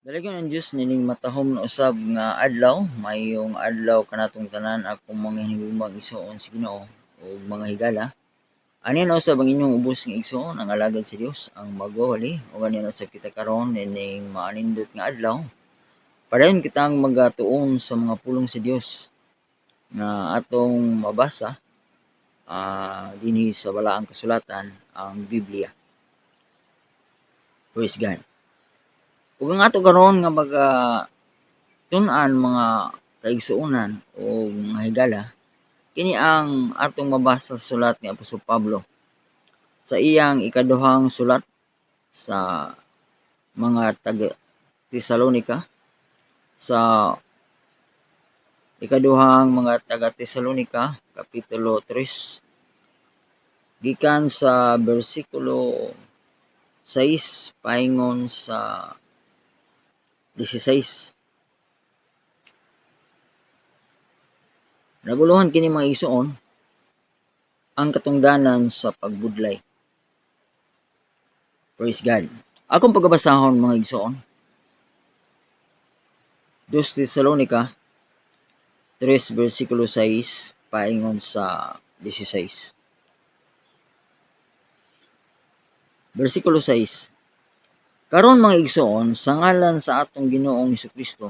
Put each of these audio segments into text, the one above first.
Dalagyan ng Diyos nining matahom na usab nga adlaw, mayong adlaw kanatong tanan akong mga hinigugmang igsoon sa Ginoo ug mga higala. Ani na usab ang inyong ubos nga igsoon ang alagad sa Dios, ang magwawali ug ani na usab kita karon nining maanindot nga adlaw. Padayon kitang magatuon sa mga pulong sa Dios nga atong mabasa dinhi sa balaang kasulatan, ang Biblia. Praise God. Ug ang ato karon nga tun-an mga kaigsuonan o mga higala, kini ang atong mabasa sa sulat ni Apostol Pablo sa iyang ikaduhang sulat sa mga taga Tesalonika, sa ikaduhang mga taga Tesalonika, kapitulo 3, gikan sa bersikulo 6 paingon sa 16. Naguluhan kini mga igsoon ang katungdanan sa pagbudlay. Praise God. Akong pagbabasahon mga igsoon, 2 Tesalonica 3 versikulo 6 paingon sa 16. Versikulo 6. Karon mga igsoon, sa ngalan sa atong Ginoong Hesukristo,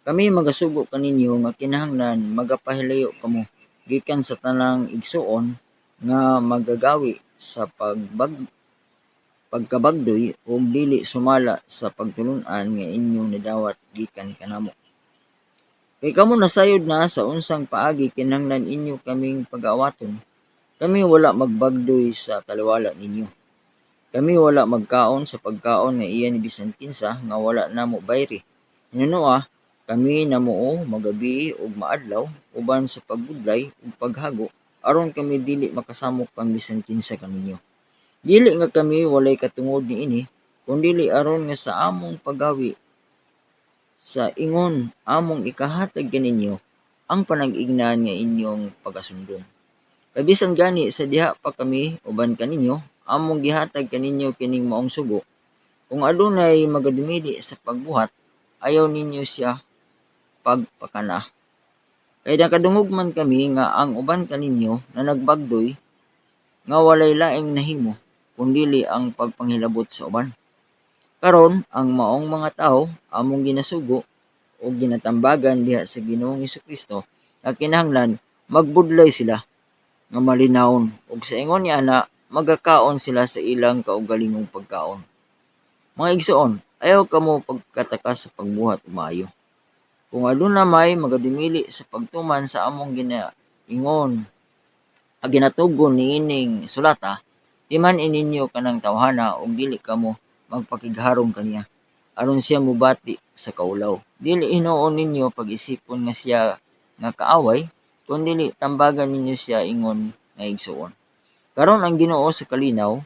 kami magasugo kaninyo nga kinahanglan magapahilayo kamo gikan sa tanang igsoon nga magagawi sa pagkabagdoy ug dili sumala sa pagtulun-an nga inyong nadawat gikan kanamo. Kay kamo nasayod na sa unsang paagi kinahanglan inyo kaming pag-awaton. Kami wala magbagdoy sa taliwala ninyo. Kami wala magkaon sa pagkaon nga iya ni bisan kinsa nga wala namo bayri. Hinunoa, kami namuo magabi ug maadlaw uban sa pagbudlay ug paghago aron kami dili makasamok kang bisan kinsa kaninyo. Dili nga kami walay katungod niini, kundili aron nga sa among paggawi sa ingon among ikahatag kaninyo ang panag-ignan nga inyong pagasundon. Kay bisan gani sa diha pa kami uban kaninyo, among gihatag kaninyo kining maong sugo. Kung adunay magadumili sa pagbuhat, ayaw ninyo siya pagpakana. Kay nakadungog man kami nga ang uban kaninyo na nagbagdoy nga walay laing nahimo kundili ang pagpanghilabot sa uban. Karon ang maong mga tawo among ginasugo o ginatambagan diha sa Ginoong Hesukristo nga kinahanglan magbudlay sila nga malinawon ug sa ingon niya na magakaon sila sa ilang kaugalingong pagkaon. Mga igsoon, ayaw kamo pagkataka sa pagbuhat ug maayo. Kung aduna may magadumili sa pagtuman sa among ginaingon ginatugon niining sulata, timan ininyo kanang tawhana ug dili kamo magpakigharong kaniya aron siya mubati sa kaulaw. Dili hinuon ninyo pag-isipon nga siya nga kaaway, kundi tambagan ninyo siya ingon nga igsoon. Karon ang Ginoo sa kalinaw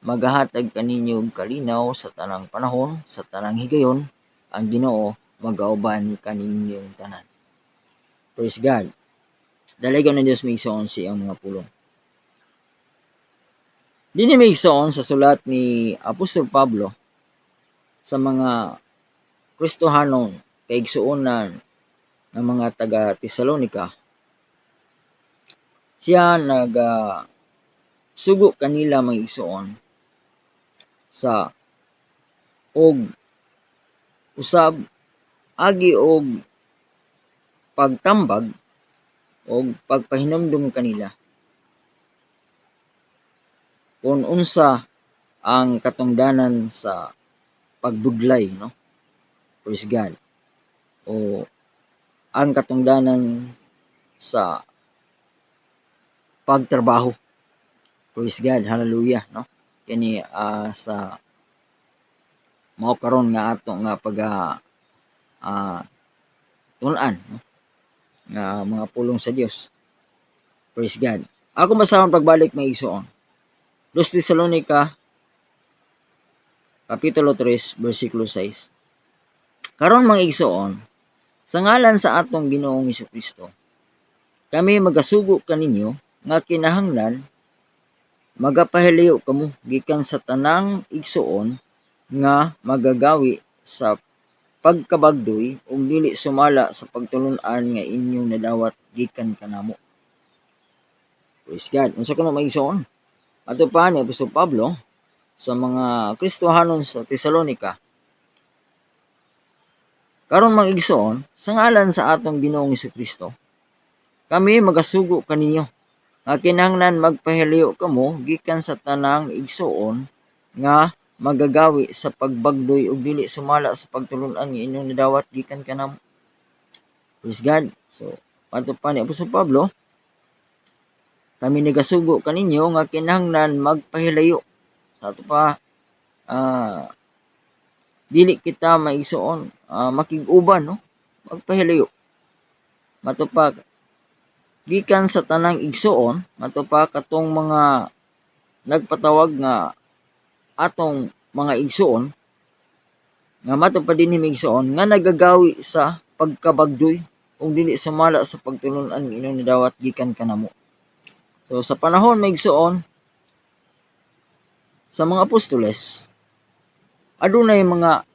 magahatag kaninyo og kalinaw sa tanang panahon, sa tanang higayon, ang Ginoo magauban kaninyong tanan. Praise God. Dalagan ng Dios may igsoon siyang mga pulong. Dinhi may igsoon sa sulat ni Apostol Pablo sa mga Kristohanon kaigsuonan ng mga taga Tesalonika. Siya sugo kanila mga igsoon sa og usab agi og pagtambag og pagpahinumdum kanila kung unsa ang katungdanan sa pagbudlay, no? Praise God. O ang katungdanan sa pagtrabaho. Praise God. Hallelujah, no? Kini sa mao karon nga ato nga tun-an, no? Nga mga pulong sa Dios. Praise God. Ako masahon pagbalik may igsoon. 2 Tesalonica kapitulo 3 bersikulo 6. Karon mga igsoon, sa ngalan sa atong Ginoong Hesukristo, kami magasugo kaninyo nga kinahanglan magapahilayo kamo gikan sa tanang igsoon nga magagawi sa pagkabagdoy ug dili sumala sa pagtulun-an nga inyong nadawat gikan kanamo. Praise God. Unsa kuno maigsoon? Ato pa ni Apostol Pablo sa mga Kristohanon sa Tesalonica. Karon mga igsoon, sa ngalan sa atong Ginoong Jesucristo, kami magasugo kaninyo nga kinahanglan magpahiliyo kamo gikan sa tanang igsoon nga magagawi sa pagbagdoy ug dili sumala sa pagtulun-an nga inyong nadawat gikan kanamo. Praise God. So, ato pa ni Apostol Pablo, kami nagasugo kaninyo nga kinahanglan magpahilayo. Sa ato pa, dili kita maigsoon, makig-uban, no? Magpahilayo. Matupag, gikan sa tanang igsoon, matupag katong mga nagpatawag nga atong mga igsoon, nga matupad din igsoon, nga nagagawi sa pagkabagdoy, kung dili sumala sa pagtulun-an inyong nadawat gikan kanamo. So, sa panahon may igsoon, sa mga apostoles, adunay mga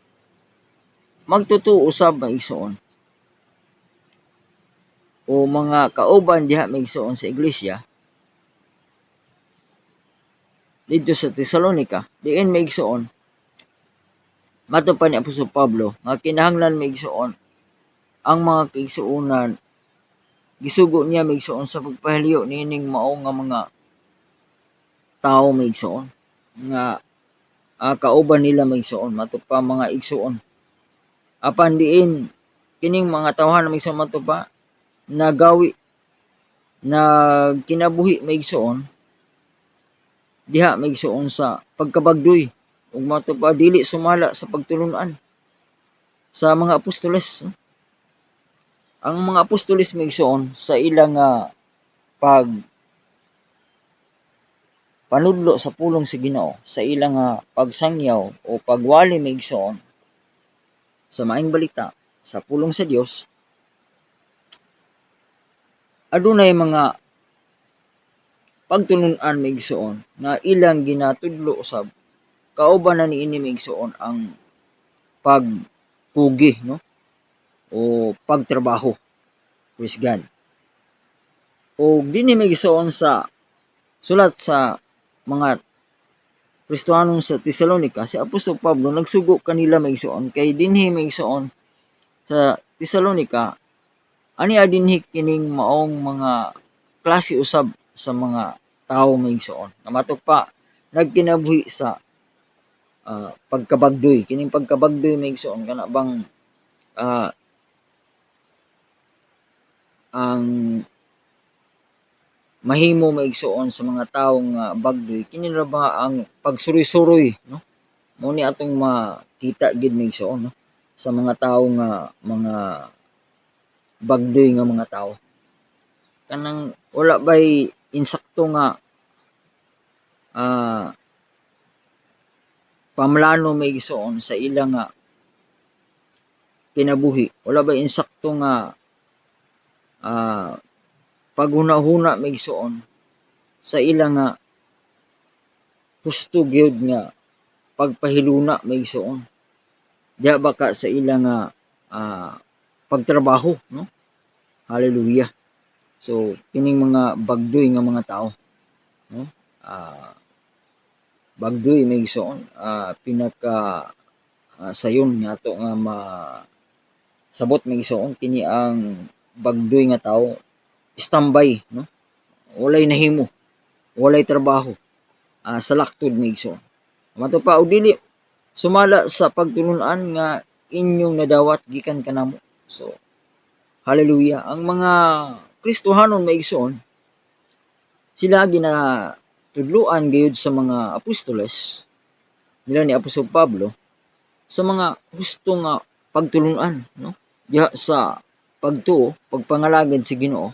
magtutuo usab nga igsoon o mga kauban diha may igsoon sa iglesia dito sa Tesalonica, diin may igsoon matupad ni Apostol Pablo nga kinahanglan may igsoon ang mga kaigsuonan gisugo niya may igsoon sa pagpahiliyo nining mao nga mga tao may igsoon nga kauban nila may igsoon matupad mga igsoon apan diin kining mga tawhan may igsoon matupad nagawi na kinabuhi may igsoon diha may igsoon sa pagkabagdoy ug matupad dili sumala sa pagtulun-an sa mga apostoles. Ang mga apostoles may igsoon sa ilang pag panudlo sa pulong sa Ginoo, sa ilang pagsangyaw o pagwali may igsoon sa maayong balita sa pulong sa Dios, adunay mga pagtulun-an may igsoon na ilang ginatudlo usab kauban na niini may igsoon ang pagpugi, no, o pagtrabaho. Praise God. O dinhi may igsoon sa sulat sa mga Kristohanon sa Tesalonica, si Apostol Pablo nagsugo kanila may igsoon kay dinhi may igsoon sa Tesalonica ani dinhi kining maong mga klase usab sa mga tao may igsoon na matugpa nagkinabuhi sa pagkabagdoy. Kining pagkabagdoy may igsoon kana bang ang mahimo maigsoon sa mga tawo nga bagdoy kini ra ba ang pagsuroy-suroy, no, mao ni atong makita gid maigsoon, no, sa mga tawo nga mga bagdoy nga mga tawo kanang wala bay insakto nga pamlano maigsoon sa ilang kinabuhi, wala bay insakto nga paghuna-huna may igsoon sa ilang husto gyud nga pagpahiluna may igsoon diha baka sa ilang pagtrabaho, no. Hallelujah. So kining mga bagdoy nga mga tao, no, bagdoy may igsoon pinaka sayon nga ato nga sabot may igsoon kini ang bagdoy nga tao standby, no, walay nahimo, walay trabaho, sa laktod may igsoon matupa og dili sumala sa pagtulun-an nga inyong nadawat gikan kanamo. So hallelujah. Ang mga Kristohanon may igsoon sila ginatudloan gayud sa mga apostoles nila ni Apostol Pablo sa mga gusto nga pagtulun-an, no, diha sa pagtuo, pagpangalagad si Ginoo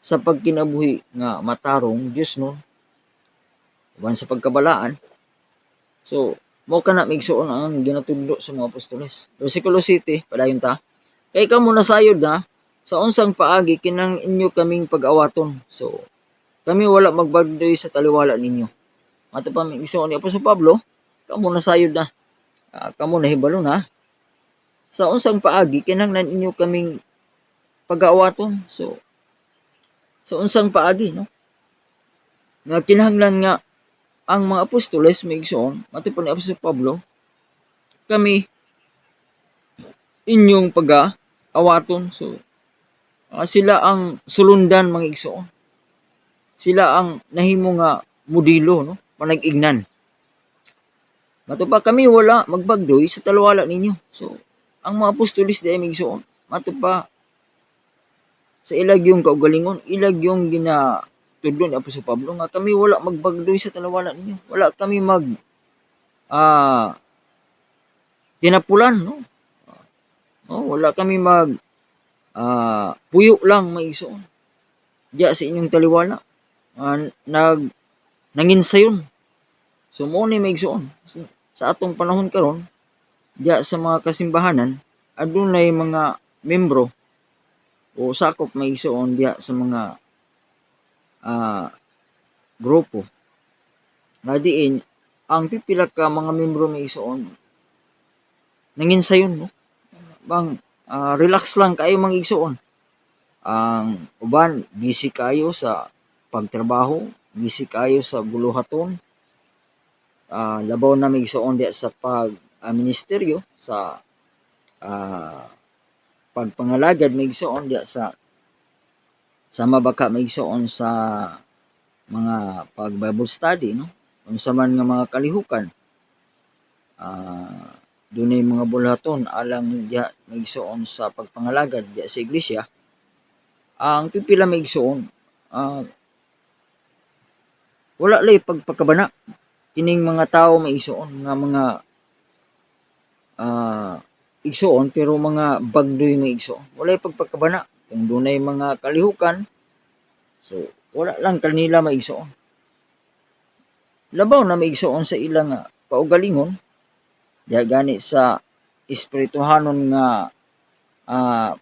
sa pagkinabuhi nga matarong Dios, no, uban sa pagkabalaan. So mao kana migsuon ang ginatudlo sa mga apostoles. Versikulo 7 padayon ta, kay kamo nasayod na sa unsang paagi kinang inyo kaming pag-awaton. So kami wala magbagdoy sa taliwala ninyo. Ato pa migsuon ni Apostol Pablo, kamo nasayod na, kamo nahibalo na sa unsang paagi kinahanglan inyo kaming pag-aawaton. So sa unsang paagi, no, nga kinahanglan nga ang mga apostoles maigsoon matipon ni Apostol Pablo, kami inyong pag-aawaton. So sila ang sulundan mga igsoon. Sila ang nahimo nga modelo, no, panag-ignan. Matupa kami wala magbagdoy sa talwala ninyo. So ang mga apostoles di ay migsoon, matupa sa ilag yung kaugalingon, ilag yung ginatudlo ni Apostol Pablo nga kami wala magbagdoy sa talwala ninyo. Wala kami mag tinapulan, no. Wala kami mag puyo lang maigsoon diya sa inyong taliwala. Nanginsayon. So mo ni maigsoon sa atong panahon karon diya sa mga kasimbahanan adunay mga membro o sakop maigsoon diya sa mga grupo nga diin ang pipila ka mga membro maigsoon nanginsayon, no, bang relax lang kayo mga igsoon. Ang uban busy kayo sa pagtrabaho, busy kayo sa buluhaton, labaw na maigsoon diya sa ministeryo, sa pagpangalagad maigsoon diya sa mabaka maigsoon sa mga pag-Bible study, no, unsa man nga mga kalihukan. Dunay mga bulaton alang diya maigsoon sa pagpangalagad diya sa iglesia. Ang pipila maigsoon wala lay pagpakabana kining mga tawo maigsoon nga mga igsoon pero mga bagdoy maigsoon. Walay pagpakabana kung dunay mga kalihukan. So wala lang kanila maigsoon. Labaw na maigsoon sa ilang kaugalingon diya gani sa espirituhanon nga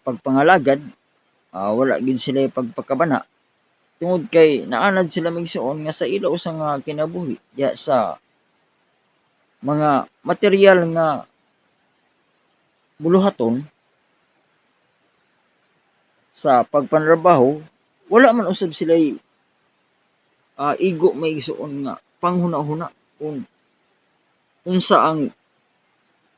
pagpangalagad. Wala gid sila pagpakabana tungod kay naanad sila maigsoon nga sa ilaw sa nga kinabuhi diya sa mga material nga buluhaton sa pagpanrabaho. Wala man usab sila igo maigsoon nga panghuna-huna kung unsa ang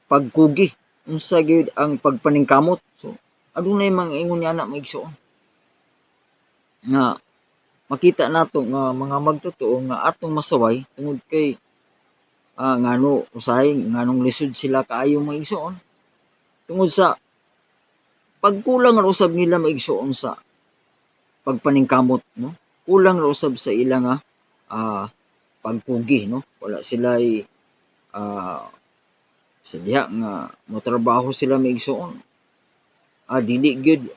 pagkugi, unsa gyud ang pagpaningkamot. So adunay mga ingon ni ana maigsoon nga makita nato nga mga magtotoo nga atong masaway tungod kay ngano usahay nganong lisod sila kaayo maigsoon tungod sa pagkulang ra usab nila maigsoon sa pagpaningkamot, no. Kulang ra usab sa ilang pagpugi, no. Wala sila sa diha nga motrabaho sila maigsoon. Dili gyud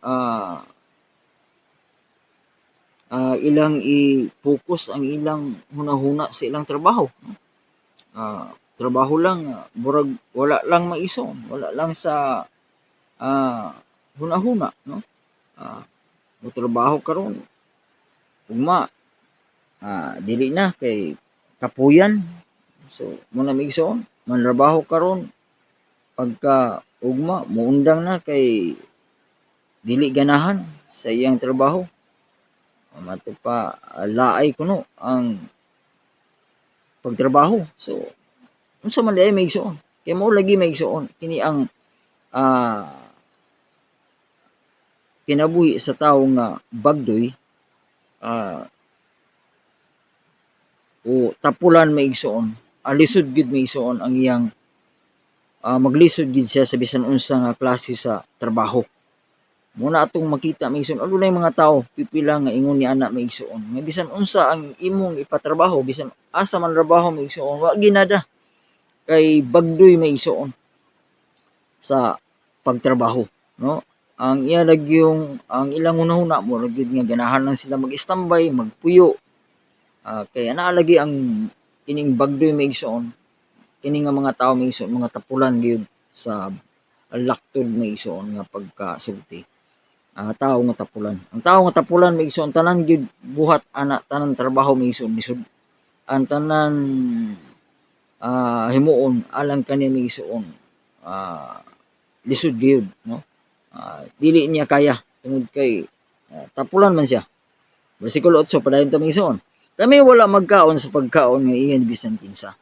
ilang i-focus ang ilang hunahuna sa ilang trabaho, no? Trabaho lang, murag wala lang maigsoon, wala lang sa hunahuna, no. Motrabaho karon ugma dili na kay kapuyan. So muna maigsoon manrabaho karon pagka ugma muundang na kay dili ganahan sa iyang trabaho. Mato pa laay kuno ang pagtrabaho. So unsa man di maigsoon kay mao lagi maigsoon kini ang kinabuhi sa tawo nga bagdoy o tapulan maigsoon. Lisod gid maigsoon ang iyang maglisod gid siya sa bisan unsa nga klase sa trabaho. Muna atong makita maigsoon adunay mga tawo pipila nga ingon ni ana maigsoon nga bisan unsa ang imong ipatrabaho, bisan asa man trabaho maigsoon wa ginada kay bagdoy maigsoon sa pagtrabaho, no. Ang ang ilang hunahuna mo gid nga ganahan lang sila mag-standby, magpuyo. Kay naa lagi ang kining bagdoy maigsoon, kini nga mga tawo maigsoon mga tapulan gyud sa laktod maigsoon nga pagkasulti. Tawo nga tapulan. Ang tawo nga tapulan maigsoon tanan gyud buhat ana, tanan trabaho maigsoon lisod. Ang tanan himuon alang kani maigsoon lisod gyud, no? Dili niya kaya tungod kay tapulan man siya. Bersikulo 8 padayon ta migsuon. Kami wala magkaon sa pagkaon nga iyan bisan kinsa.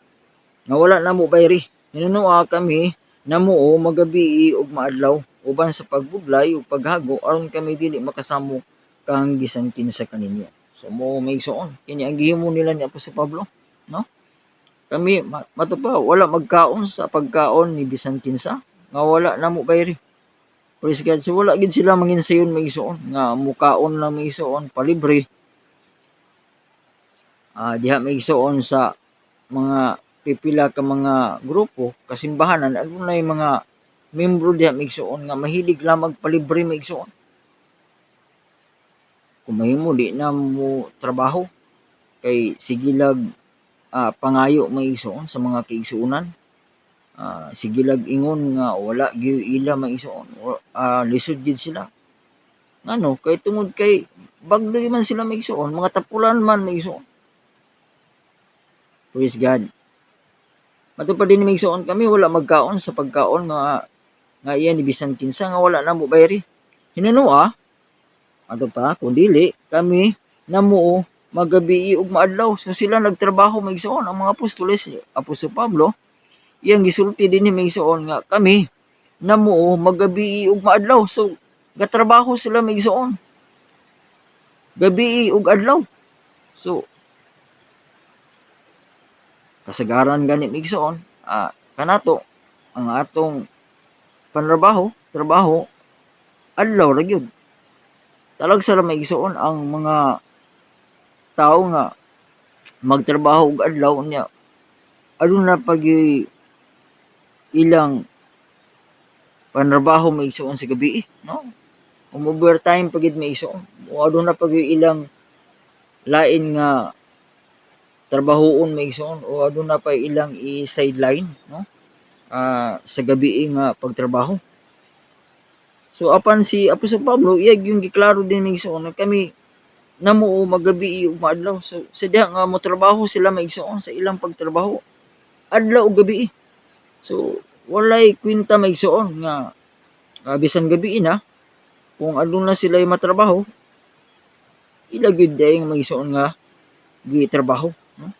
Nga wala namo bayri. Hinunua kami namuo magabi ug maadlaw uban sa pagbudlay ug paghago aron kami dili makasamo kang bisan kinsa kaninyo. So mo maigsuon kini ang gihimo nila ni Apostol Pablo, no? Kami matupa wala magkaon sa pagkaon ni bisan kinsa nga wala namo bayri. Praise God. So wala gid sila manginsayon maigsuon nga mukaon lang maigsuon palibre. Diha maigsuon sa mga pipila ka mga grupo kasimbahanan adunay mga membro diha maigsuon nga mahilig lamang palibre maigsuon. Kung mahimo di na mo trabaho kay sigilag pangayo maigsuon sa mga kaigsuonan. Sigilag ingon nga wala gyud ila maigsuon, lisod gid sila. Ngano kay tungod kay bagdoy man sila maigsuon, mga tapulan man maigsuon. Praise God. Matupad din maigsuon kami wala magkaon sa pagkaon nga iyan ni bisan kinsa nga wala namo bayri. Hinunua ato pa kun dili kami namuo magabi ug maadlaw. So sila nagtrabaho maigsuon ang mga apostoles, Apostol Pablo, iyang gisulti dinhi maigsuon nga kami namuo magabi ug maadlaw. So gatrabaho sila maigsuon gabi ug adlaw. So kasagaran gani maigsuon kanato ang atong trabaho adlaw ra gyud. Talag sila maigsuon ang mga tao nga magtrabaho og adlaw niya aduna pag ilang panrabaho maigsuon sa gabi, no? Overtime pagid maigsuon. O aduna pag ilang lain nga trabahoon maigsuon o aduna pa ilang i-sideline, no? Sa gabi nga pagtrabaho. So apan si Apostol Pablo iyag yung giklaro din maigsuon kami namuo magabi ug maadlaw. So sadya nga mo trabaho sila maigsuon sa ilang pagtrabaho adlaw ug gabi. So walay kwenta maigsuon nga bisan gabi na kung aduna sila matrabaho ila gyud dayon maigsuon nga gitrabaho, no?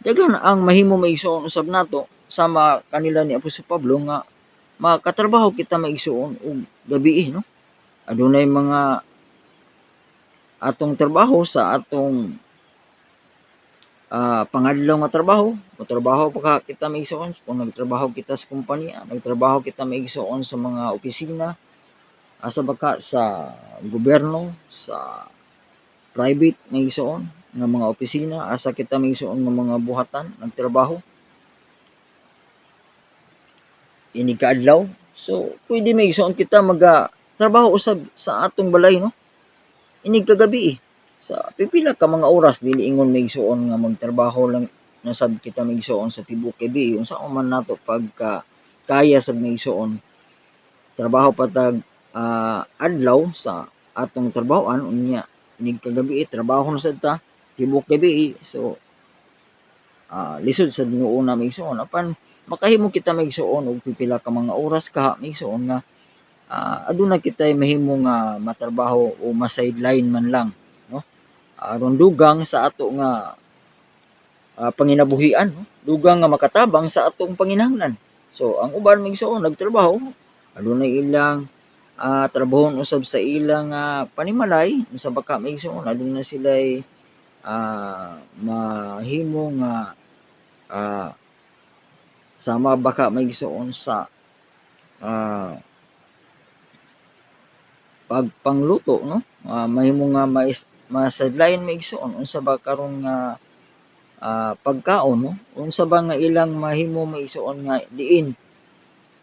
Dagan ang mahimo maigsuon usab nato sama kanila ni Apostol Pablo nga makatrabaho kita maigsuon og gabi, no? Adunay mga atong trabaho sa atong pangadlaw nga trabaho. Trabaho pa kita maigsuon kung nagtrabaho kita sa kumpanya, nagtrabaho kita maigsuon sa mga opisina, asa baka sa gobyerno, sa private maigsuon nga mga opisina, asa kita maigsuon nga mga buhatan nagtrabaho ini kaadlaw. So pwede maigsuon kita trabaho usab sa atong balay, no? Ini kagabi sa pipila ka mga oras dili ingon maigsuon nga magtrabaho lang nasab kita maigsuon sa tibuok gabi unsa man nato pagka kaya sa maigsuon trabaho patag adlaw sa atong trabahoan unya ning kagabi trabaho na sad ta tibuok gabi. So lisod sad nuuna maigsuon apan makahimo kita maigsuon og pipila ka mga oras ka maigsuon nga aduna kitay mahimo nga matrabaho o ma-sideline man lang, no? Aron dugang sa ato nga panginabuhian, no? Dugang nga makatabang sa atong panginahanglan. So ang uban maigsuon nagtrabaho adunay ilang trabahon usab sa ilang panimalay unsa baka maigsuon aduna sila'y mahimo nga sama baka maigsuon sa pagpangluto, no? Mahimo nga ma-sideline maigsuon unsa ba karon nga pagkaon, no? Unsa ba nga ilang mahimo maigsuon nga diin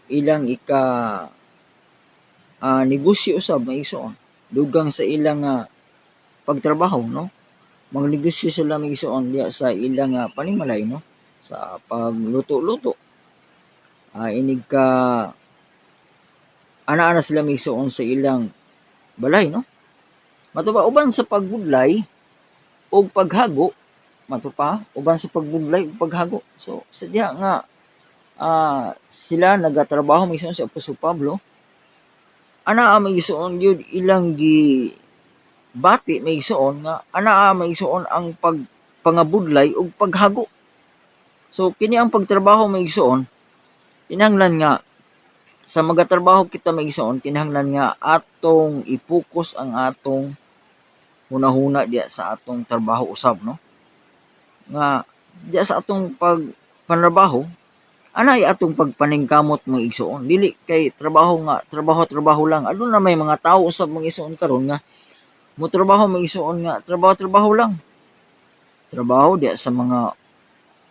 ilang negosyo usab maigsuon dugang sa ilang pagtrabaho, no? Magnegosyo sila maigsuon diya sa ilang panimalay, no? Sa pagluto-luto inig ana sila maigsuon sa ilang balay, no? Matupa uban sa pagbudlay o paghago, matupa uban sa pagbudlay o paghago. So sadya nga sila nagatrabaho maigsoon si Apostol Pablo, anaa maigsoon gyud ilang bati maigsoon nga anaa maigsoon ang pangabudlay ug paghago. So kini ang pagtrabaho maigsoon, kinahanglan nga sa magatrabaho kita maigsoon, kinahanglan nga atong i-focus ang atong hunahuna diya sa atong trabaho usab, no? Nga diya sa atong panrabaho, anay atong pagpaningkamot mga igsoon. Dili kay trabaho nga trabaho lang. Aduna may mga tao usab mga igsoon karon nga motrabaho mga igsoon nga trabaho lang. Trabaho diya sa mga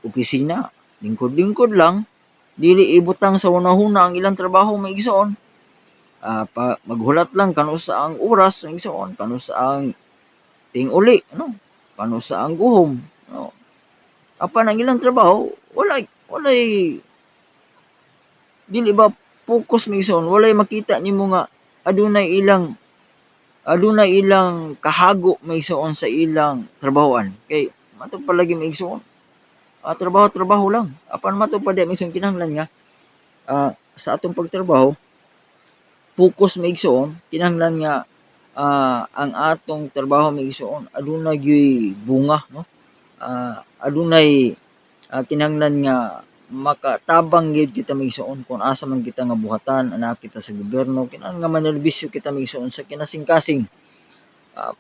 opisina, lingkod-lingkod lang, dili ibutang sa hunahuna ang ilang trabaho mga igsoon. Maghulat lang kano sa ang oras mga igsoon, kano sa ang ting-uli, no? Kano sa ang guhom, no? Apan ang ilang trabaho, walay dili ba focus mga igsoon, walay makita nimo nga adunay ilang kahago mga igsoon sa ilang trabahoan. Kay mato palagi mga igsoon, trabaho lang. Apan mato pa di mga igsoon, kinahanglan nga sa atong pagtrabaho, focus mga igsoon, kinahanglan nga ang atong trabaho mga igsoon adunay gyud bunga, no? Adunay kinahanglan nga makatabang gyud kita mga igsoon kung asa man kita nga buhatan, ana kita sa gobyerno, kinahanglan nga manerbisyo kita mga igsoon sa kinasing-kasing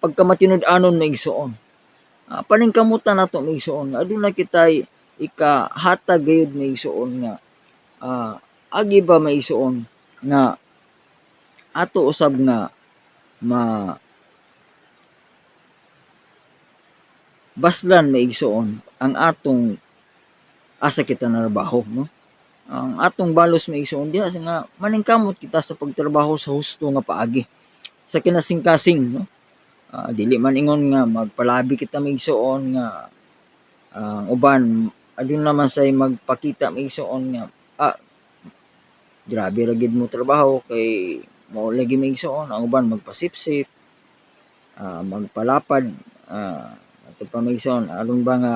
pagkamatinud-anon mga igsoon. Paningkamutan nato mga igsoon nga adunay kitay ikahatag gayud mga igsoon nga agi ba mga igsoon nga ato usab nga baslan mga igsoon ang atong asa kita narbaho, no? Ang atong balos mga igsoon diha nga maningkamot kita sa pagtrabaho sa husto nga paagi sa kinasing-kasing, no? Dili man ingon nga magpalabi kita mga igsoon nga uban adun naman say magpakita mga igsoon nga grabe ra gid mo trabaho kay mao lagi mga igsoon, ang uban magpasipsip, magpalapad, ato pa mga igsoon aron ba nga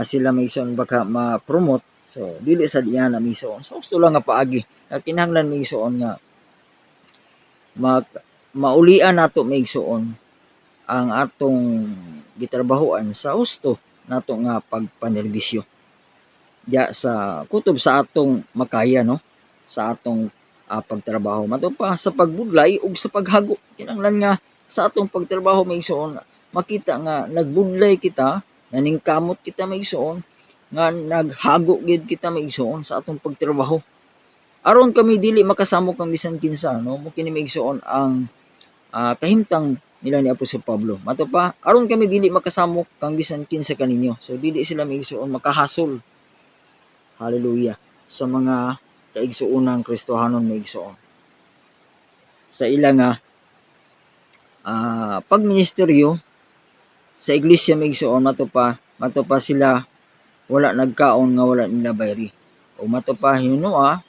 sila mga igsoon baka ma-promote. So dili sad iya na mga igsoon, so gusto lang nga paagi kinahanglan mga igsoon nga maulian nato mga igsoon ang atong gitrabahoan sa husto nato nga pagpanerbisyo diya sa kutob sa atong makaya, no? Sa atong pagtrabaho mato pa sa pagbudlay ug sa paghago, kinahanglan nga sa atong pagtrabaho mga igsoon makita nga nagbudlay kita, naningkamot kita mga igsoon, nga naghago gid kita mga igsoon sa atong pagtrabaho aron kami dili makasamok ang bisan kinsa, no? Mo kini mga igsoon ang kahimtang nila ni Apostol Pablo. Mato pa, aron kami dili makasamok kang bisan kinsa kaninyo. So dili sila maigsoon makahasol. Hallelujah. Sa mga kaigsuonang Kristohanon maigsoon. Sa ila nga pagministeryo sa iglesia maigsoon, mato pa sila wala nagkaon nga wala nila bayri. O mato pa hinunua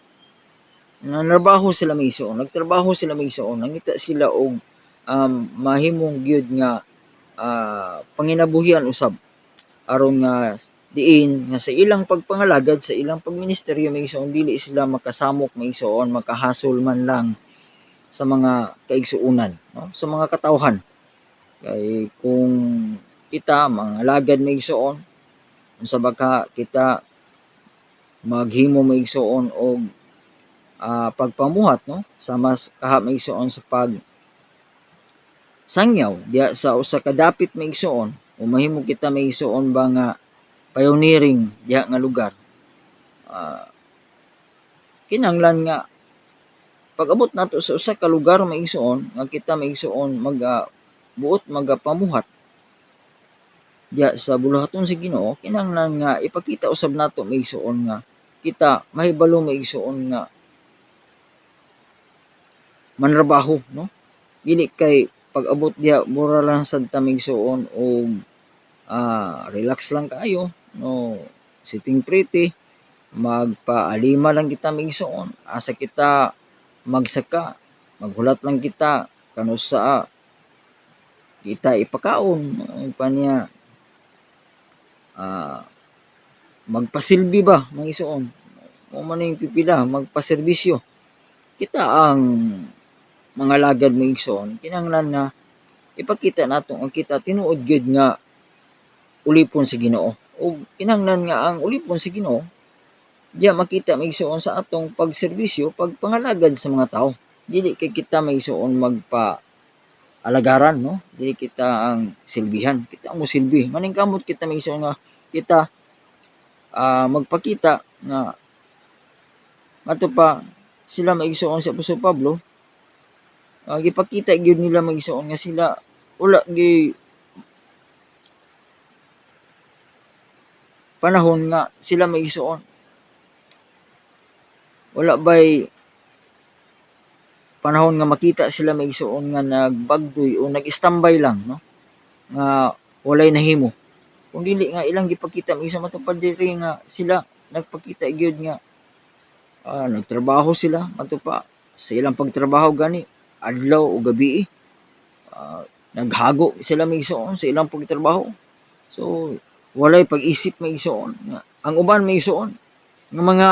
nanarbaho sila maigsoon, nagtrabaho sila maigsoon, nangita sila og mahimong gyud nga panginabuhian usab aron nga diin nga sa ilang pagpangalagad sa ilang pagministeryo maigsoon dili sila makasamok maigsoon, makahasol man lang sa mga kaigsuonan, no? Sa mga katawhan. Kay kung kita mga alagad maigsoon unsa baka kita maghimo maigsoon og pagpamuhat, no? Sa mas kaha maigsoon sa sangyaw diya sa usa ka dapit maigsoon o mahimo kita maigsoon ba nga pioneering diha nga lugar, kinahanglan nga pag-abot nato sa usa ka lugar maigsoon nga kita maigsoon buot magapamuhat diya sa buluhaton sa Ginoo, kinahanglan nga ipakita usab nato maigsoon nga kita mahibalo maigsoon nga manrabaho, no? Dili kay pag-abot diha mura lang sad ta maigsoon og relax lang kayo, no? Sitting pretty, magpaalima lang kita maigsoon, asa kita magsaka, maghulat lang kita kano sa kita ipakaon pa niya magpasilbi ba maigsoon, o maning pipila magpaserbisyo. Kita ang mga lagad mo igsoon, kinahanglan nga ipakita nato ang kita tinuod gyud nga ulipon si Ginoo. O kinahanglan nga ang ulipon si Ginoo diya makita maigsoon sa atong pagserbisyo, pagpangalagad sa mga tao. Dili kay kita maigsoon alagaran, no? Dili kita ang silbihan, kita ang mosilbi. Maning kamot kita maigsoon nga kita magpakita nga ato pa sila maigsoon sa Apostol Pablo, gipakita gyud nila maigsoon nga sila wala gi panahon nga sila maigsoon wala bay panahon nga makita sila maigsoon nga nagbagdoy o nag-standby lang, no? Nga walay nahimo. Kung dili nga ilang gipakita maigsoon matupad diri nga sila nagpakita gyud nga nagtrabaho sila matupa sa ilang pagtrabaho gani adlaw o gabi. Naghago sila maigsoon sa ilang pagtrabaho. So walay pag-isip maigsoon nga ang uban maigsoon nga mga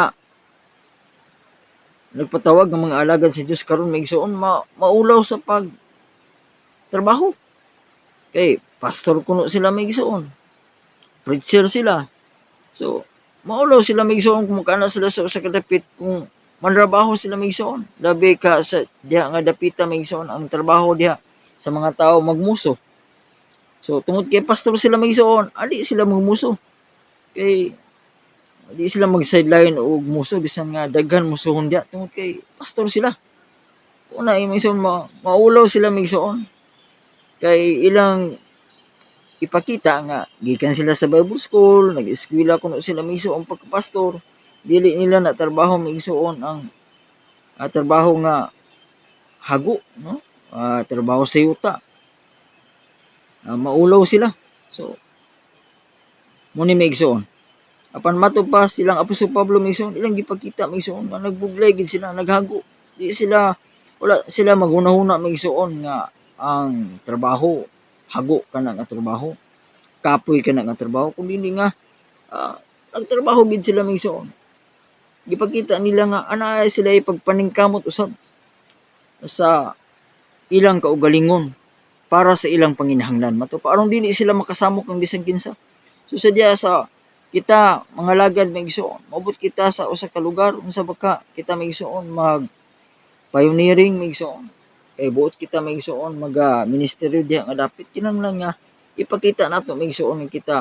nagpatawag ng mga alagad sa Dios karon maigsoon maulaw sa pagtrabaho. Kay pastor kuno sila maigsoon. Preacher sila. So maulaw sila maigsoon kung makana sila sa kadapit kung manrabaho sila maigsoon. Labi ka sa diha nga dapita maigsoon ang trabaho diha sa mga tao magmuso. So tungod kay pastor sila maigsoon, ali sila magmuso. Kay di sila mag-sideline o muso bisan nga daghan musuhon diha tungod kay pastor sila. Una maigsoon maulaw sila maigsoon. Kay ilang ipakita nga gikan sila sa Bible school, nag-eskwela kuno sila maigsoon pagka-pastor. Dili nila na trabaho maigsoon ang trabaho nga hago, no? Trabaho sa yuta. Maulaw sila. So muni maigsoon. Apan mato pa silang Apostol Pablo maigsoon, ilang gipakita maigsoon nga nagbuglay gid sila, naghago. Di sila wala sila maghuna-huna maigsoon nga ang trabaho hago kana nga trabaho. Kapoy kana nga trabaho kun dili nga nagtrabaho gid sila maigsoon. Gipakita nila nga anaa sila ipagpaningkamot usab sa ilang kaugalingon para sa ilang panginahanglan. Mato pa aron dili sila makasamok ng bisan kinsa. So sadya sa kita mga lagad maigsoon, maabot kita sa usa ka lugar unsa baka kita maigsoon mag pioneering maigsoon. Kay buot kita maigsoon ministeryo diha nga dapit kinahanglan nga ipakita nato maigsoon nga kita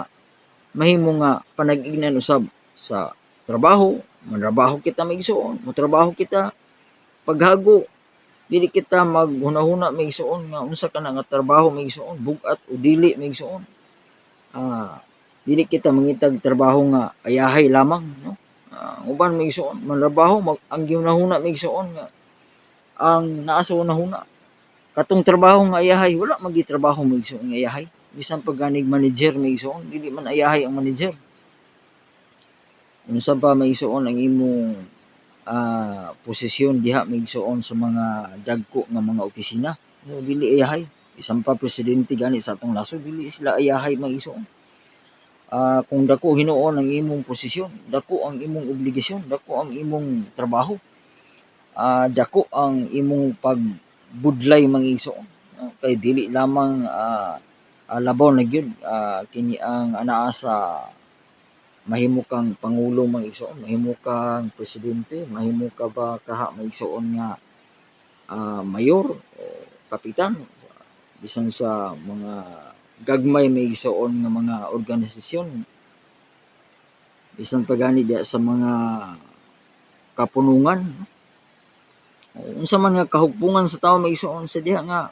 mahimo nga panag-ignan usab sa trabaho, manrabaho kita maigsoon, motrabaho kita paghago. Dili kita maghuna-huna maigsoon nga unsa kana nga trabaho maigsoon, bugat o dili maigsoon. Dili kita mangitag trabaho nga ayahay lamang, no? Uban maigsoon manrabaho ang ginahuna maigsoon nga ang naa sa unahuna katong trabaho nga ayahay wala magitrabaho maigsoon nga ayahay. Bisan pag ganig manager maigsoon dili man ayahay ang manager. Unsa pa maigsoon ang imong posisyon diha maigsoon sa mga dagko nga mga opisina, no, dili ayahay. Bisan pa presidente gani sa atong nasod dili sila ayahay maigsoon. Kung dako hinuon ang imong posisyon, dako ang imong obligasyon, dako ang imong trabaho, dako ang imong pagbudlay maigsoon. Kay dili lamang labaw na gyud kini ang anaa sa mahimo kang pangulo maigsoon, mahimo kang presidente, mahimo ka ba kaha maigsoon nga mayor o kapitan bisan sa mga gagmay maigsoon nga mga organisasyon, bisan pa gani diha sa mga kapunungan. Unsa man nga kahugpungan sa tawo maigsoon sa diha nga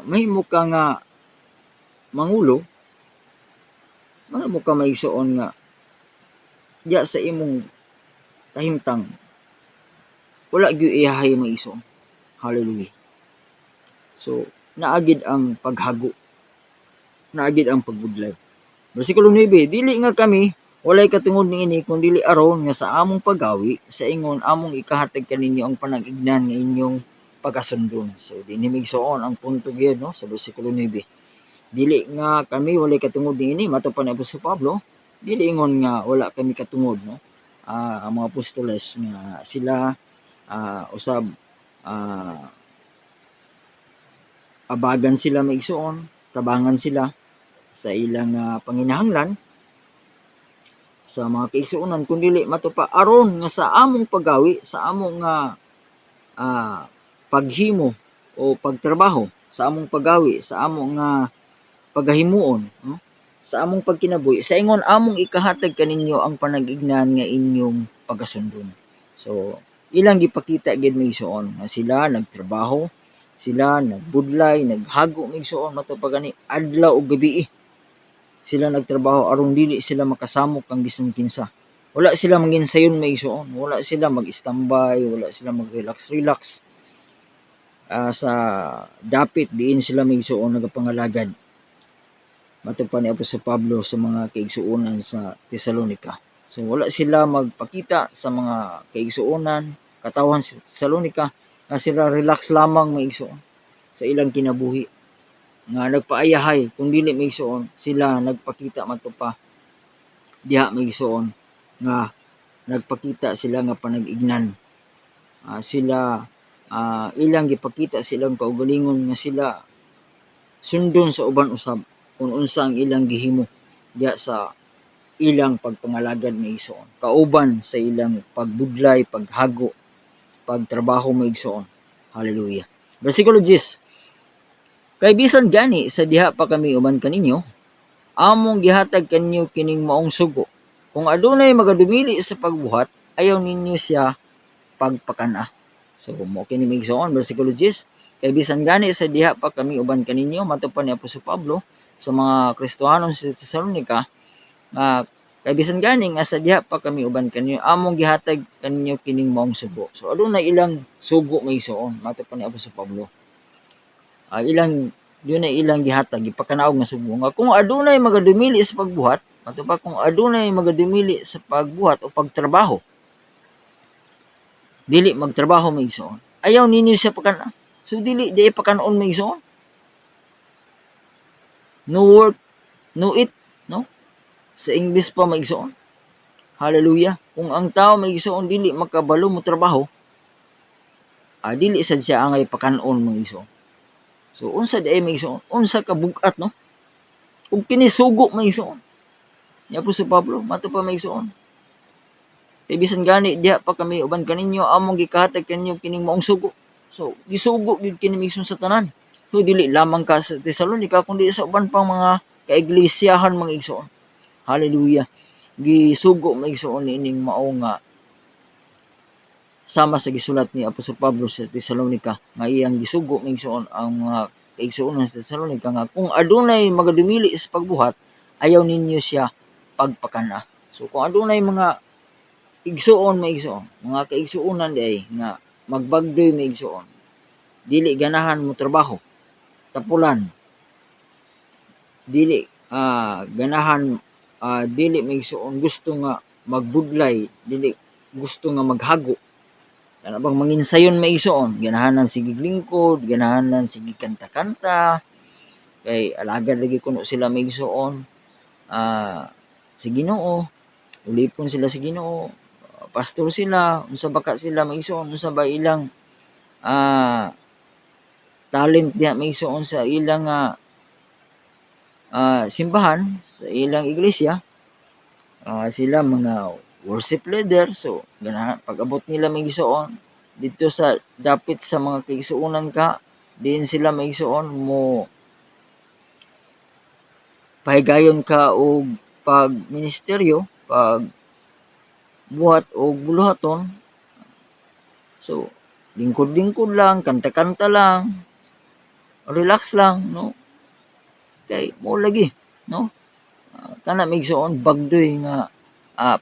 mahimo ka nga mangulo, mahimo ka maigsoon nga diha sa imong tahimtang wala gyud iyahay maigsoon. Hallelujah. So naagid ang paghago, naagid ang pagbudlay. Bersikulo 9, dili nga kami walay katungod niini kundi aron nga sa among paggawi sa ingon among ikahatag kaninyo ang panag-ignan nga inyong pagkasundon. So dinhi maigsoon ang punto gyud, no, sa bersikulo 9. Dili nga kami walay katungod niini matupan ni Apostol Pablo, dili ingon nga wala kami katungod, no. ang mga apostoles nga sila usab abagan sila maigsuon, tabangan sila sa ilang panginahanglan sa mga kaigsuonan kun dili matupa aron nga sa among paggawi, sa among paghimo o pagtrabaho, sa among paggawi, sa among pagahimuon, no? Sa among pagkinabuhi, sa ingon among ikahatag kaninyo ang panag-ignan nga inyong pagasundon. So ilang gipakita gid maigsuon nga sila nagtrabaho, sila nagbudlay, naghago maigsuon matupag ani adlaw ug gabi. Sila nagtrabaho aron dili sila makasamok ang bisan kinsa. Wala sila manginsayon maigsuon, wala sila mag-standby, wala sila mag-relax sa dapit diin sila maigsuon nagapangalagad. Matupad ni Apostol Pablo sa mga kaigsuonan sa Tesalonica. So wala sila magpakita sa mga kaigsuonan, katawan sa Tesalonica nga sila relax lamang maigsuon sa ilang kinabuhi nga nagpaayahay kung dili maigsuon sila nagpakita matupa diha maigsuon nga nagpakita sila nga panag-ignan. Sila ilang gipakita silang kaugalingon nga sila sundon sa uban usab kung unsa ang ilang gihimo diha sa ilang pagpangalagad maigsuon kauban sa ilang pagbudlay, paghago, pagtrabaho maigsuon. Hallelujah. Versikulo 10. Kay bisan gani sa diha pa kami uban kaninyo, among gihatag kaninyo kining maong sugo. Kung adunay magadumili sa pagbuhat, ayaw ninyo siya pagpakana. So mo kini maigsuon bersikulo 10. Kay bisan gani sa diha pa kami uban kaninyo, matupad ni Apostol Pablo sa mga Kristohanon sa Tesalonica, kay bisan gani nga sa diha pa kami uban kaninyo, among gihatag kaninyo kining maong sugo. So adunay ilang sugo maigsuon, matupad ni Apostol Pablo. Ilang gihatag ipakanaog nga sugo nga kung adunay magadumili sa pagbuhat, matupad kung adunay magadumili sa pagbuhat o pagtrabaho, dili magtrabaho maigsuon, ayaw ninyo siya pakana. So dili di pakanon maigsuon. No work, no eat, no? Sa English pa maigsuon. Hallelujah. Kung ang tao maigsuon dili makabalo mo trabaho, dili sad siya angay pakanon maigsuon. So unsa di ay maigsuon? Unsa ka bugat, no? Kung kinisugo maigsuon. Ni Apostol Pablo mato pa maigsuon. Kay bisan gani diha pa kami uban kaninyo, among gikahatag kaninyo kining maong sugo. So gisugo gid kini maigsuon sa tanan. So dili lamang ka sa Tesalonica kundi sa uban pang mga kaiglesiyahan mga igsuon. Hallelujah. Gisugo maigsuon ining mao nga sama sa gisulat ni Apostol Pablo sa Tesalonica nga iyang gisugo maigsuon ang mga kaigsuonan sa Tesalonica nga kung adunay magadumili sa pagbuhat, ayaw ninyo siya pagpakana. So kung adunay mga igsuon maigsuon, mga kaigsuonan di nga magbagdoy maigsuon, dili ganahan mo trabaho, tapulan, dili ganahan, dili maigsuon gusto nga magbudlay, dili gusto nga maghago, kana bang manginsayon maigsuon, ganahanan sige lingkod, ganahanan sige kanta-kanta, kay alagad lagi kuno sila maigsuon sa Ginoo, ulipon sila sa Ginoo, pastor sila, unsa baka sila maigsuon, unsa ba ilang talent diha maigsuon sa ilang simbahan, sa ilang iglesia, sila mga worship leader. So ganahan pag-abot nila maigsuon dito sa dapit sa mga kaigsuonan ka, diin sila maigsuon mo pahigayon ka og pagministeryo, pag buhat o buluhaton. So lingkod-lingkod lang, kanta-kanta lang, relax lang, no? Kay mo lagi, no? Kana maigsuon bagdoy nga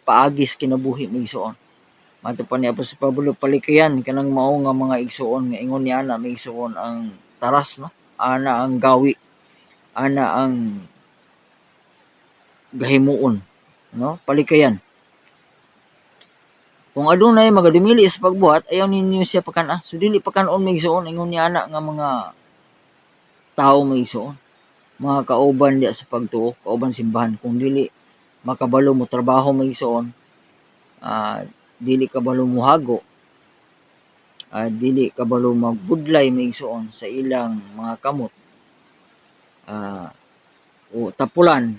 paagis kinabuhi maigsuon. Matupad ni Apostol Pablo, palikayan kanang mao nga mga igsuon nga ingon niya na maigsuon ang taras, no? Ana ang gawi, ana ang gahimuon, no? Palikayan. Kung adunay magadumili sa pagbuhat, ayaw ninyo siya pakana. So dili pakanon maigsuon, ingon niya ana nga mga tao maigsuon, mga kauban diya sa pagtuo, kauban simbahan, kung dili makabalo mo trabaho maigsuon, dili kabalo muhago, dili kabalo magbudlay maigsoon sa ilang mga kamot, o tapulan,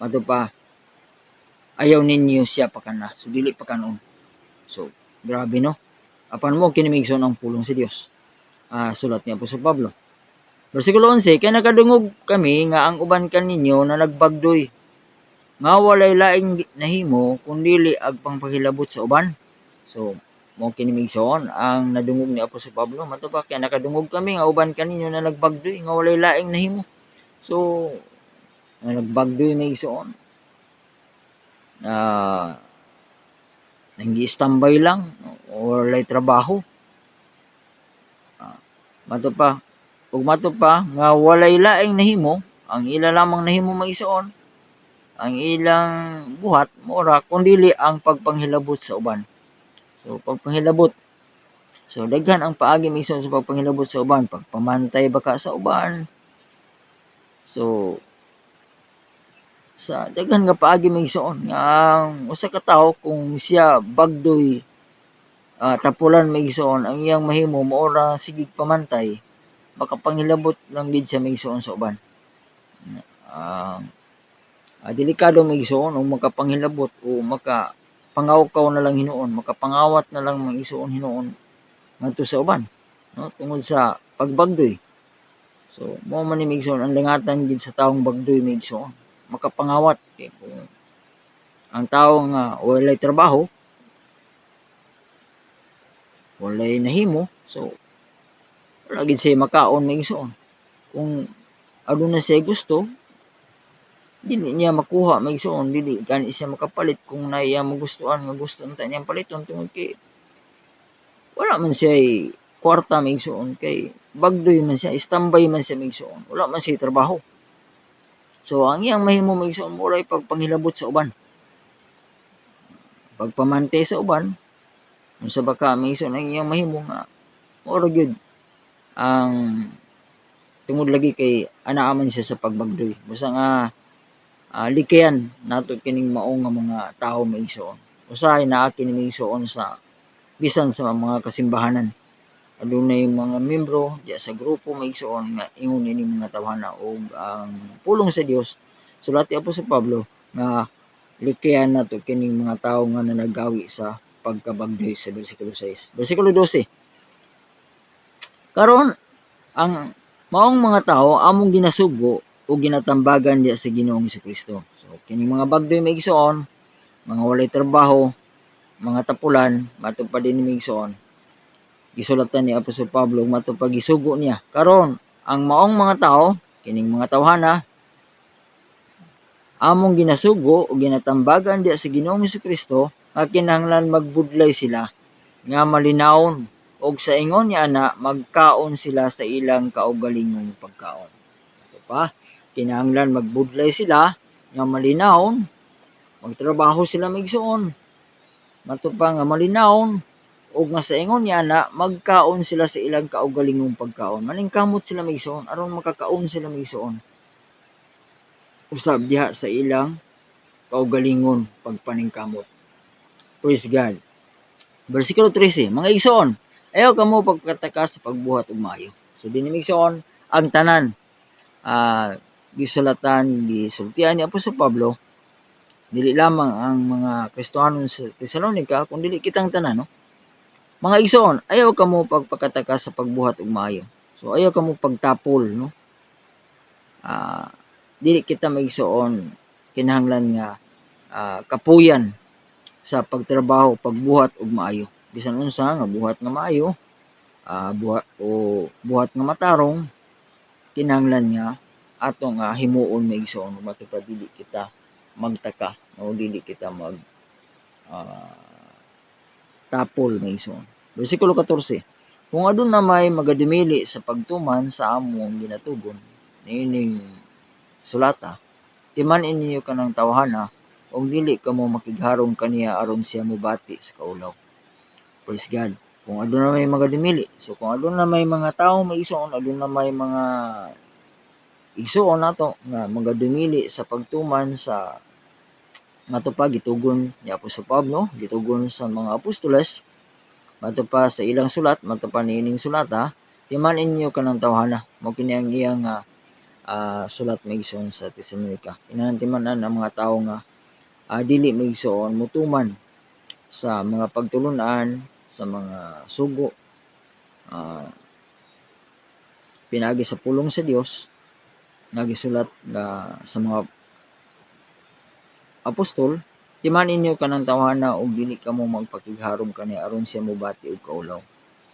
mato pa ayaw ninyo siya pakana, so dili pakanon. So grabe no, apan mo kini maigsoon ang pulong sa Dios. Sulat ni Apostol Pablo. Versikulo 11, kay nakadungog kami nga ang uban kaninyo na nagbagdoy, nga walay laing nahimo kundili ag pangpaghilabot sa uban. So mo kini maigsoon ang nadungog ni Apostol Pablo, mato pa kay nakadungog kami nga uban kaninyo na nagbagdoy, nga walay laing nahimo. So nga nagbagdoy maigsoon, nag-i-standby lang o walay trabaho. Mato pa nga walay laing nahimo, ang ila lamang nahimo maigsoon, ang ilang buhat mora kundili ang pagpanghilabot sa uban. So pagpanghilabot, so daghan ang paagi maigsoon sa pagpanghilabot sa uban, pagpamantay baka sa uban. So sa daghan nga paagi maigsoon nga ang usa ka tawo kung siya bagdoy, tapulan maigsoon, ang iyang mahimo maora sigig pamantay, makapanghilabot lang gid siya maigsoon sa uban. Delikado maigsoon o makapanghilabot o makapangawkaw na lang hinuon, makapangawat na lang maigsoon hinuon ngadto sa uban, no, tungod sa pagbagdoy. So mao man ni maigsoon ang langatan gid sa taong bagdoy maigsoon, makapangawat. Kay kung ang tawo nga walay trabaho, walay nahimo, so wala gid siya makaon maigsoon. Kung aduna siya gusto, dili niya makuha maigsoon, dili gani siya makapalit kung naiya magustuhan nga gusto nta niyang paliton, tungod kay wala man siya kwarta maigsoon, kay bagdoy man siya, standby man siya maigsoon, wala man siya trabaho. So ang iyang mahimo maigsoon moray pagpanghilabot sa uban, pagpamante sa uban, unsa baka maigsoon ang iyang mahimo nga mora gyud ang tungod lagi kay anaa man siya sa pagbagdoy. Basta nga likayan nato kining mao nga mga tawo maigsoon. Usahay naa kini maigsoon sa bisan sa mga kasimbahanan. Adunay mga membro diya sa grupo maigsoon nga ingon ini mga tawhana og ang pulong sa Dios. Sulat ni Apostol Pablo nga likayan nato kining mga tawo nga nanagawi sa pagkabagdoy sa bersikulo 6. Bersikulo 12. Karon ang maong mga tawo among ginasugo o ginatambagan diya sa Ginoong Jesucristo. So kining mga bagdoy maigsoon, mga walay trabaho, mga tapulan, matupad din ni maigsoon, gisulatan ni Apostol Pablo matupad gisugo niya. Karon ang maong mga tao, kining mga tawhana, among ginasugo o ginatambagan diya sa Ginoong Jesucristo, nga kinahanglan magbudlay sila nga malinawon, og sa ingon niya ana magkaon sila sa ilang kaugalingong pagkaon. Ito pa, kinahanglan magbudlay sila nga malinawon, magtrabaho sila maigsoon, mato pa nga malinawon, og nga sa ingon niya na magkaon sila sa ilang kaugalingong pagkaon. Maningkamot sila maigsoon aron makakaon sila maigsoon usab diha sa ilang kaugalingon pagpaningkamot. Praise God. Versikulo 13, mga igsoon, ayaw kamo pagkataka sa pagbuhat og maayo. So dinhi igsoon ang tanan gisultian ni Apostol Pablo, dili lamang ang mga Kristiyanon sa Tesalonica kundi kitang tanan, no. Mga igsoon, ayaw kamo pagpakataka sa pagbuhat og maayo. So ayaw kamo pagtapol, no. Dili kita maigsoon kinahanglan nga kapuyan sa pagtrabaho, pagbuhat og maayo. Bisan unsa nga buhat nga maayo, buhat nga matarong, kinahanglan nga atong himuon maigsoon matupad dili kita magtaka o dili kita mag tapol maigsoon. Bersikulo 14. Kung aduna may magadumili sa pagtuman sa among ginatugon, niining sulata, timan-in ninyo kanang tawhana, o dili kamo makigharong kaniya aron siya mobati sa kaulaw. Praise God. Kung aduna may mga dumili, so kung aduna may mga tao maigsoon, aduna may mga igsoon nato nga mga dumili sa pagtuman sa Mato pa gitugon ni Apostol Pablo, gitugon sa mga apostoles, mato pa sa ilang sulat, mato pa niining sulata, timan inyo kanang tawhana. Mao kini ang iyang sulat maigsoon sa Tesalonica. Kinahanglan ang mga tawo nga dili maigsoon mutuman sa mga pagtulun-an, sa mga sugo, pinaagi sa pulong sa Dios nga gisulat sa mga apostol, timan inyo kanang tawhana ug dili kamo magpakigharom kani aron siya mobati og kaulaw.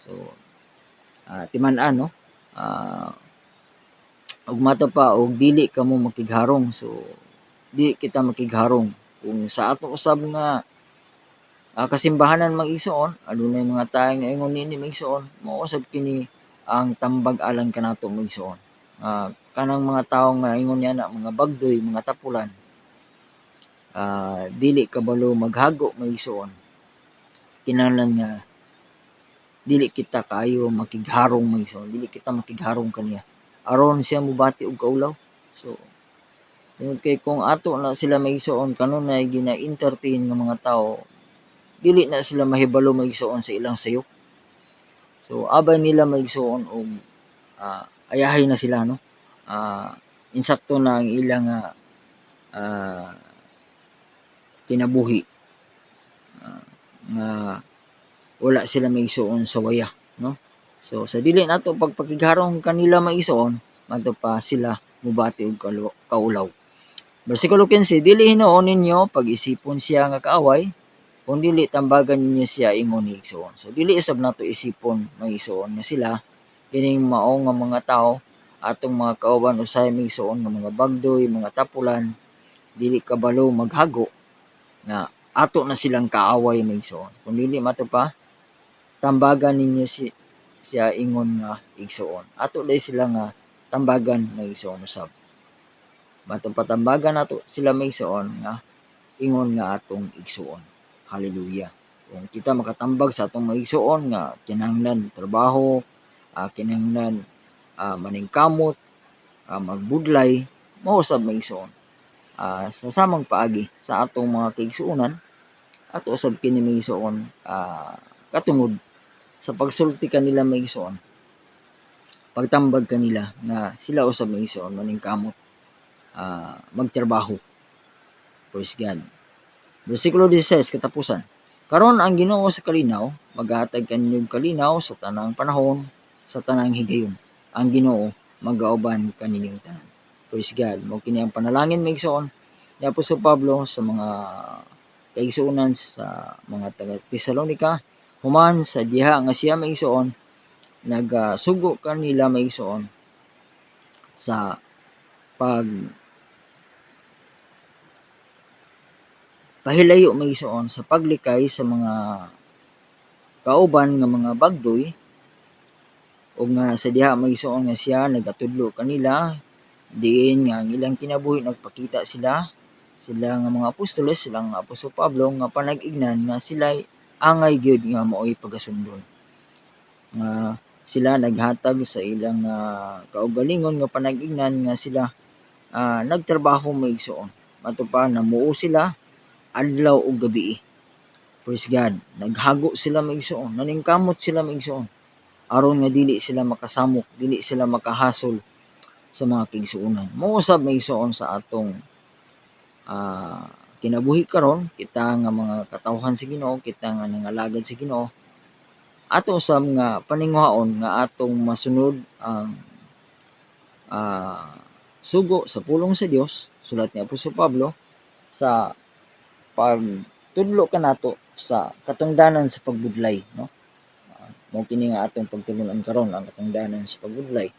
So timan-an no, ug mato pa og dili kamo makigharong. So dili kita makigharong kung sa ato usab nga kasimbahanan mag-igsoon, adunay mga tawo nga ingon nini mag-igsoon, mao usab kini ang tambag alang kanato mag-igsoon. Kanang mga tawo nga ingon niya na mga bagdoy, mga tapulan, dili kabalo maghago mag-igsoon. Kinahanglan nga dili kita kaayo makigharong mag-igsoon, dili kita makigharong kaniya aron siya mobati og kaulaw. So kay kung ato na sila mag-igsoon kanunay gina-entertain ng mga tawo, dili na sila mahibalo mag-igsoon sa ilang sayop. So abay nila mag-igsoon og ayahay na sila no. Insakto na ang ilang kinabuhi nga wala sila mag-igsoon sa waya no. So sa dili nato pagpakigharong kanila mag-igsoon, mato pa sila mobati og kaulaw. Bersikulo 15, dili hinuon ninyo pag-isipon siya nga kaaway, kung dili tambagan ninyo siya ingon ni igsoon. So dili usab nato isipon mag-igsoon nga sila kining mao nga mga tawo atong mga kauban usahay mag-igsoon nga mga bagdoy, mga tapulan, dili kabalo maghago nga ato na silang kaaway mag-igsoon. Kung dili mato pa tambagan ninyo siya ingon nga igsoon. Ato dai sila nga tambagan mag-igsoon usab. Matong patambagan nato sila mag-igsoon nga ingon nga atong igsoon. Hallelujah. Kung kita makatambag sa atong mag-igsoon nga kinahanglan trabaho, kinahanglan maningkamot, magbudlay, mao usab mag-igsoon. Sa samang paagi sa atong mga kaigsuonan, ato usab kini mag-igsoon katungod sa pagsulti kanila mag-igsoon. Pagtambag kanila nga sila usab mag-igsoon maningkamot, magtrabaho. Praise God. Bersikulo 16 katapusan. Karon ang Ginoo sa kalinaw, maghatag kaninyong kalinaw sa tanang panahon, sa tanang higayon. Ang Ginoo magauban kaninyong tanan. Praise God. Mao kini ang panalangin maigsoon ni Apostol Pablo sa mga kaigsuonan sa mga taga Tesalonica, human sa diha nga siya maigsoon nagsugo kanila maigsoon sa pahilayo maigsoon sa paglikay sa mga kauban nga mga bagdoy, o nga sa diha maigsoon nga siya nagatudlo kanila diin nga ang ilang kinabuhi nagpakita sila nga mga apostoles, silang Apostol Pablo nga panag-ignan nga sila angay gyud nga mao'y pagasundon. Nga sila naghatag sa ilang kaugalingon nga panag-ignan nga sila nagtrabaho maigsoon. Mato pa namuo sila adlaw ug gabi. Praise God. Naghago sila maigsoon, naningkamot sila maigsoon aron nga dili sila makasamok, dili sila makahasol sa mga kaigsuonan. Mao usab maigsoon sa atong kinabuhi karon, kita nga mga katawhan sa Ginoo, kita nga nangalagad sa Ginoo, ato usab nga paningwaon nga atong masunod ang sugo sa pulong sa Dios, sulat ni Apostol Pablo, sa pagtudlo kanato sa katungdanan sa pagbudlay no. Mao kini nga atong pagtulon karon, ang katungdanan sa pagbudlay,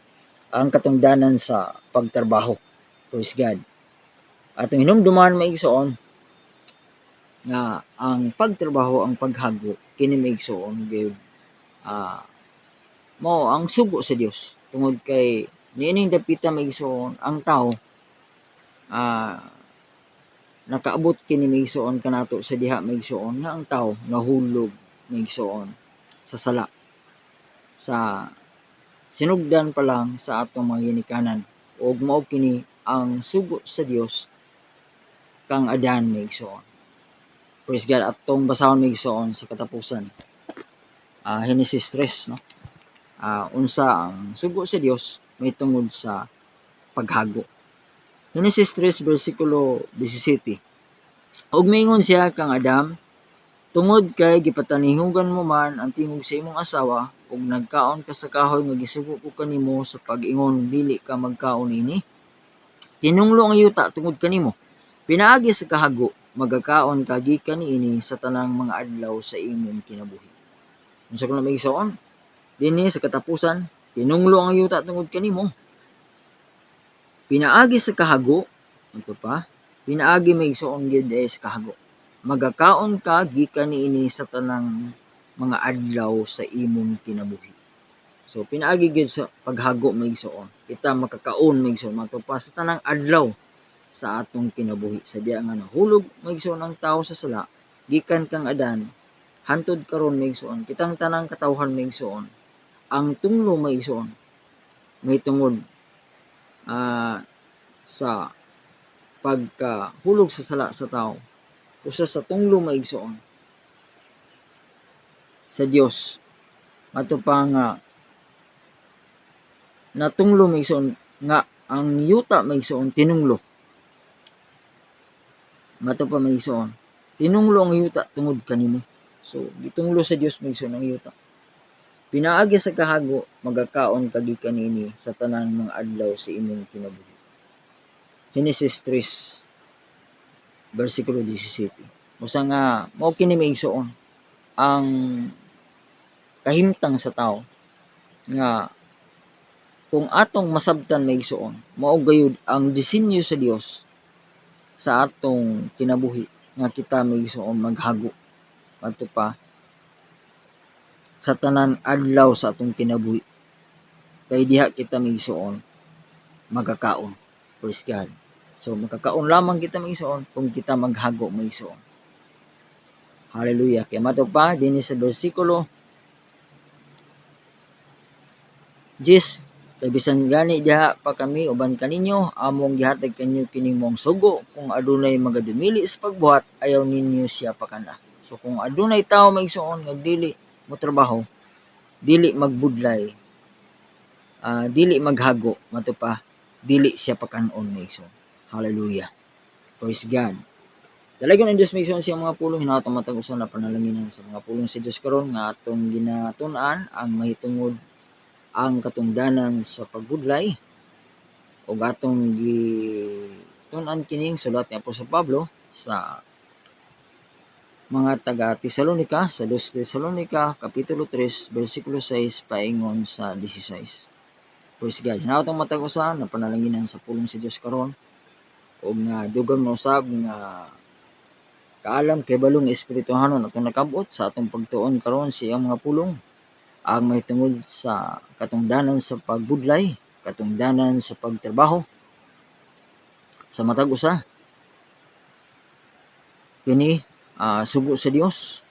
ang katungdanan sa pagtrabaho. Praise God. Atong hinumduman maigsoon nga ang pagtrabaho, ang paghago kini maigsoon gyud mao ang sugo sa Dios, tungod kay niining dapita maigsoon ang tao nakaabot kini maigsoon kanato sa diha maigsoon nga ang tao nahulog maigsoon sa sala, sa sinugdan pa lang sa atong mga ginikanan, ug mao kini ang sugo sa Dios kang Adan may igsoon. Praise God. Atong basahon may igsoon sa katapusan. Genesis 3, no? Unsa ang sugo sa Dios may tungod sa paghago. Genesis 3 versikulo 17. Og mingon siya kang Adam, tungod kay gipatanihugan mo man ang tingog sa imong asawa, ug nagkaon ka sa kahoy nga gisugo ko kanimo sa pag-ingon dili ka magkaon ini. Tinunglo ang yuta tungod kanimo. Pinaagi sa kahago, magakaon ka gikan niini sa tanang mga adlaw sa imong kinabuhi. Unsa ko na may igsoon? Dinhi sa katapusan, tinunglo ang yuta tungod kanimo. Pinaagi sa kahago, ito pa, pinaagi may igsoon gid sa kahago. Magakaon ka gikan niini sa tanang mga adlaw sa imong kinabuhi. So pinaagi gid sa paghago may igsoon. Kita makakaon may igsoon matupa sa tanang adlaw sa atong kinabuhi. Sa diya nga nahulog may igsoon ang tao sa sala, gikan kang Adan, hantod karon may igsoon. Kitang tanang katawhan may igsoon. Ang tunglo may igsoon. May tungod sa pagkahulog sa sala sa tao. Usa sa tunglo maigsoon sa Dios ato pa nga natunglo maigsoon nga ang yuta maigsoon tinunglo ato pa maigsoon tinunglo ang yuta tungod kanimo. So gitunglo sa Dios maigsoon ang yuta. Pinaagi sa kahago magakaon ka gikan niini sa tanang mga adlaw sa imong kinabuhi. Genesis 3 versikulo 17. Usa nga mao kini maigsoon ang kahimtang sa tao nga kung atong masabtan maigsoon mao gayud ang disenyo sa Dios sa atong kinabuhi nga kita maigsoon maghago adto pa sa tanan adlaw sa atong kinabuhi kay diha kita maigsoon magakaon. Praise God. So makakaon lamang kita maigsoon kung kita maghago maigsoon. Hallelujah. Kaya mato pa dinhi sa bersikulo 10, kay bisan gani diha pa kami uban kaninyo among gihatag kanyo kining mong sugo, kung adunay magadumili sa pagbuhat ayaw ninyo siya pakana. So kung adunay tawo maigsoon nga dili mo trabaho, dili magbudlay, dili maghago, mato pa dili siya pakanon maigsoon. Hallelujah. Praise God. Dalagon ang Diyos maigsoon siya mga pulong hinatong matag usa na panalanginan sa mga pulong si Dios karon nga atong ginatun-an ang mahitungod ang katungdanan sa pagbudlay ug atong gitun-an kining sulat ni Apostol Pablo sa mga taga Tesalonica sa 2 Tesalonica kapitulo 3 bersikulo 6 paingon sa 16. Praise God. Hinatong matag usa na panalanginan sa pulong si Dios karon ug nga dugang na usab nga kaalam kay balong espirituhanon atong nakabot sa atong pagtuon karon sa iyang mga pulong ang mahitungod sa katungdanan sa pagbudlay, katungdanan sa pagtrabaho sa matag usa kini sugo sa Dios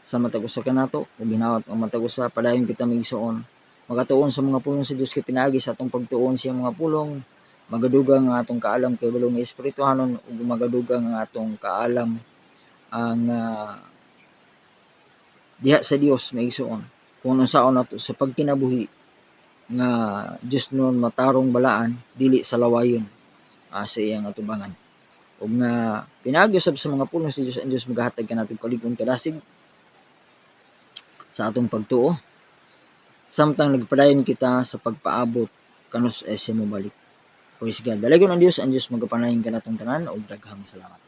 sa matag usa kanato ug ginawat ang matag usa padayon kita maigsoon magatuon sa mga pulong sa Dios kay pinaagi sa atong pagtuon sa mga pulong magadugang nga atong kaalam kay balong espirituhanon ug magadugang nga atong kaalam ang diha sa Dios maigsoon kung unsaon nato sa pagkinabuhi nga Dios nun matarong balaan dili sa lawayon sa iyang atubangan ug nga pinaagi usab sa mga pulong sa Dios ang Dios magahatag kanatong kalig-on kadasig sa atong pagtuo samtang nagpadayon kita sa pagpaabot kanus sa mobalik. Praise God. Dalagon ang Dios magapanayon kanatong tanan ug daghang salamat.